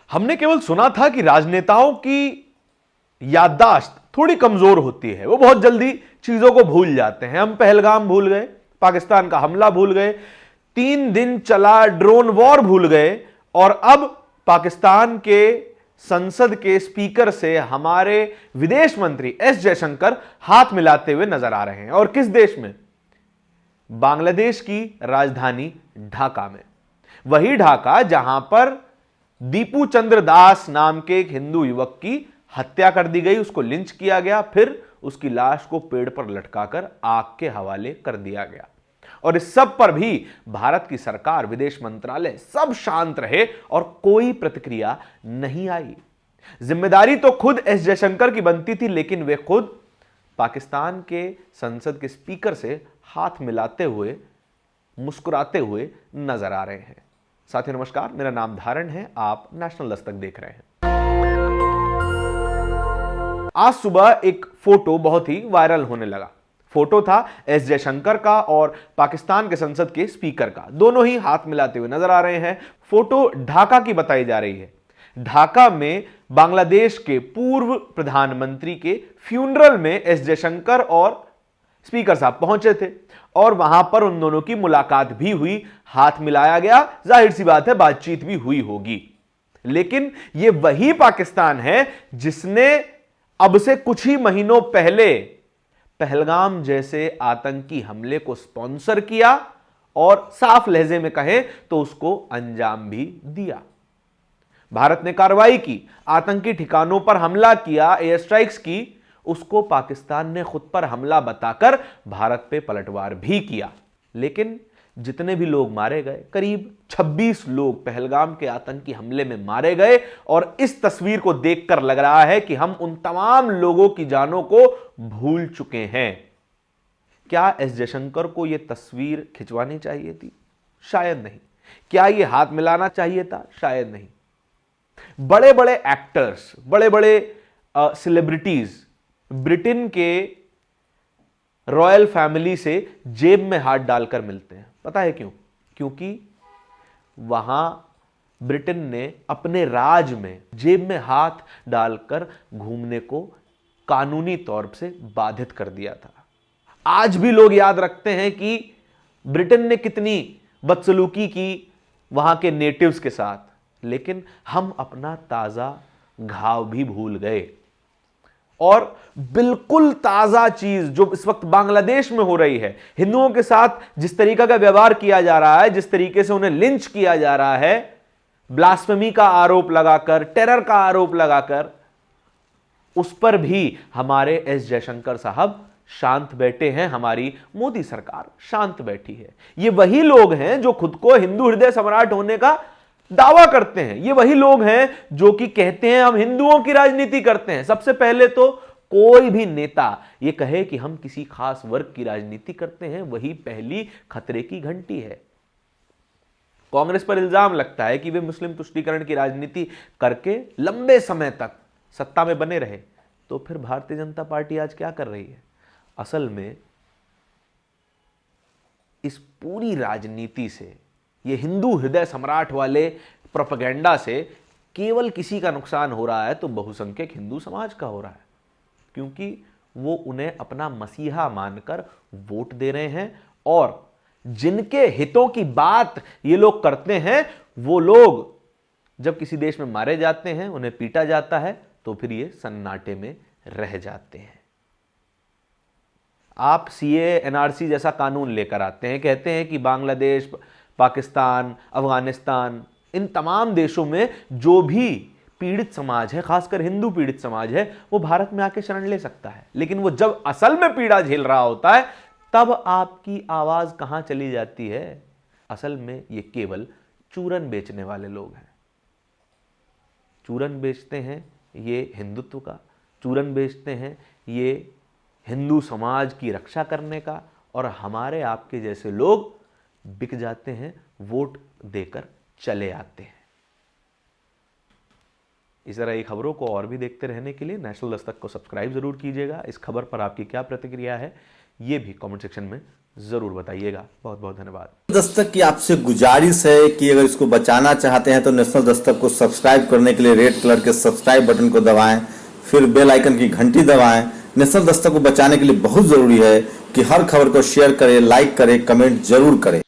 हमने केवल सुना था कि राजनेताओं की याददाश्त थोड़ी कमजोर होती है, वो बहुत जल्दी चीजों को भूल जाते हैं। हम पहलगाम भूल गए, पाकिस्तान का हमला भूल गए, 3 दिन चला ड्रोन वॉर भूल गए, और अब पाकिस्तान के संसद के स्पीकर से हमारे विदेश मंत्री एस जयशंकर हाथ मिलाते हुए नजर आ रहे हैं। और किस देश में? बांग्लादेश की राजधानी ढाका में। वही ढाका जहां पर दीपू चंद्र दास नाम के एक हिंदू युवक की हत्या कर दी गई, उसको लिंच किया गया, फिर उसकी लाश को पेड़ पर लटकाकर आग के हवाले कर दिया गया। और इस सब पर भी भारत की सरकार, विदेश मंत्रालय सब शांत रहे और कोई प्रतिक्रिया नहीं आई। जिम्मेदारी तो खुद एस जयशंकर की बनती थी, लेकिन वे खुद पाकिस्तान के संसद के स्पीकर से हाथ मिलाते हुए, मुस्कुराते हुए नजर आ रहे हैं। साथियों नमस्कार, मेरा नाम धारण है, आप नेशनल दस्तक देख रहे हैं। आज सुबह एक फोटो बहुत ही वायरल होने लगा। फोटो था एस जयशंकर का और पाकिस्तान के संसद के स्पीकर का, दोनों ही हाथ मिलाते हुए नजर आ रहे हैं। फोटो ढाका की बताई जा रही है। ढाका में बांग्लादेश के पूर्व प्रधानमंत्री के फ्यूनरल में एस जयशंकर और स्पीकर साहब पहुंचे थे और वहां पर उन दोनों की मुलाकात भी हुई, हाथ मिलाया गया, जाहिर सी बात है बातचीत भी हुई होगी। लेकिन यह वही पाकिस्तान है जिसने अब से कुछ ही महीनों पहले पहलगाम जैसे आतंकी हमले को स्पॉन्सर किया और साफ लहजे में कहें तो उसको अंजाम भी दिया। भारत ने कार्रवाई की, आतंकी ठिकानों पर हमला किया, एयर स्ट्राइक्स की, उसको पाकिस्तान ने खुद पर हमला बताकर भारत पे पलटवार भी किया। लेकिन जितने भी लोग मारे गए, करीब 26 लोग पहलगाम के आतंकी हमले में मारे गए, और इस तस्वीर को देखकर लग रहा है कि हम उन तमाम लोगों की जानों को भूल चुके हैं। क्या एस जयशंकर को यह तस्वीर खिंचवानी चाहिए थी? शायद नहीं। क्या यह हाथ मिलाना चाहिए था? शायद नहीं। बड़े बड़े एक्टर्स, बड़े बड़े सेलिब्रिटीज ब्रिटेन के रॉयल फैमिली से जेब में हाथ डालकर मिलते हैं। पता है क्यों? क्योंकि वहां ब्रिटेन ने अपने राज में जेब में हाथ डालकर घूमने को कानूनी तौर से बाधित कर दिया था। आज भी लोग याद रखते हैं कि ब्रिटेन ने कितनी बदसलूकी की वहां के नेटिव्स के साथ, लेकिन हम अपना ताजा घाव भी भूल गए। और बिल्कुल ताजा चीज जो इस वक्त बांग्लादेश में हो रही है, हिंदुओं के साथ जिस तरीके का व्यवहार किया जा रहा है, जिस तरीके से उन्हें लिंच किया जा रहा है, ब्लास्फेमी का आरोप लगाकर, टेरर का आरोप लगाकर, उस पर भी हमारे एस जयशंकर साहब शांत बैठे हैं, हमारी मोदी सरकार शांत बैठी है। ये वही लोग हैं जो खुद को हिंदू हृदय सम्राट होने का दावा करते हैं। ये वही लोग हैं जो कि कहते हैं हम हिंदुओं की राजनीति करते हैं। सबसे पहले तो कोई भी नेता ये कहे कि हम किसी खास वर्ग की राजनीति करते हैं, वही पहली खतरे की घंटी है। कांग्रेस पर इल्जाम लगता है कि वे मुस्लिम तुष्टीकरण की राजनीति करके लंबे समय तक सत्ता में बने रहे। तो फिर भारतीय जनता पार्टी आज क्या कर रही है? असल में इस पूरी राजनीति से, ये हिंदू हृदय सम्राट वाले प्रोपेगेंडा से केवल किसी का नुकसान हो रहा है तो बहुसंख्यक हिंदू समाज का हो रहा है, क्योंकि वो उन्हें अपना मसीहा मानकर वोट दे रहे हैं। और जिनके हितों की बात ये लोग करते हैं, वो लोग जब किसी देश में मारे जाते हैं, उन्हें पीटा जाता है, तो फिर ये सन्नाटे में रह जाते हैं। आप सीए एनआरसी जैसा कानून लेकर आते हैं, कहते हैं कि बांग्लादेश, पाकिस्तान, अफगानिस्तान, इन तमाम देशों में जो भी पीड़ित समाज है, खासकर हिंदू पीड़ित समाज है, वो भारत में आके शरण ले सकता है। लेकिन वो जब असल में पीड़ा झेल रहा होता है, तब आपकी आवाज कहां चली जाती है? असल में ये केवल चूरन बेचने वाले लोग हैं। चूरन बेचते हैं ये हिंदुत्व का, चूरन बेचते हैं ये हिंदू समाज की रक्षा करने का, और हमारे आपके जैसे लोग बिक जाते हैं, वोट देकर चले आते हैं। इस तरह की खबरों को और भी देखते रहने के लिए नेशनल दस्तक को सब्सक्राइब जरूर कीजिएगा। इस खबर पर आपकी क्या प्रतिक्रिया है ये भी कमेंट सेक्शन में जरूर बताइएगा। बहुत बहुत धन्यवाद। दस्तक की आपसे गुजारिश है कि अगर इसको बचाना चाहते हैं तो नेशनल दस्तक को सब्सक्राइब करने के लिए रेड कलर के सब्सक्राइब बटन को दबाएं, फिर बेल आइकन की घंटी दबाएं। नेशनल दस्तक को बचाने के लिए बहुत जरूरी है कि हर खबर को शेयर करें, लाइक करें, कमेंट जरूर करें।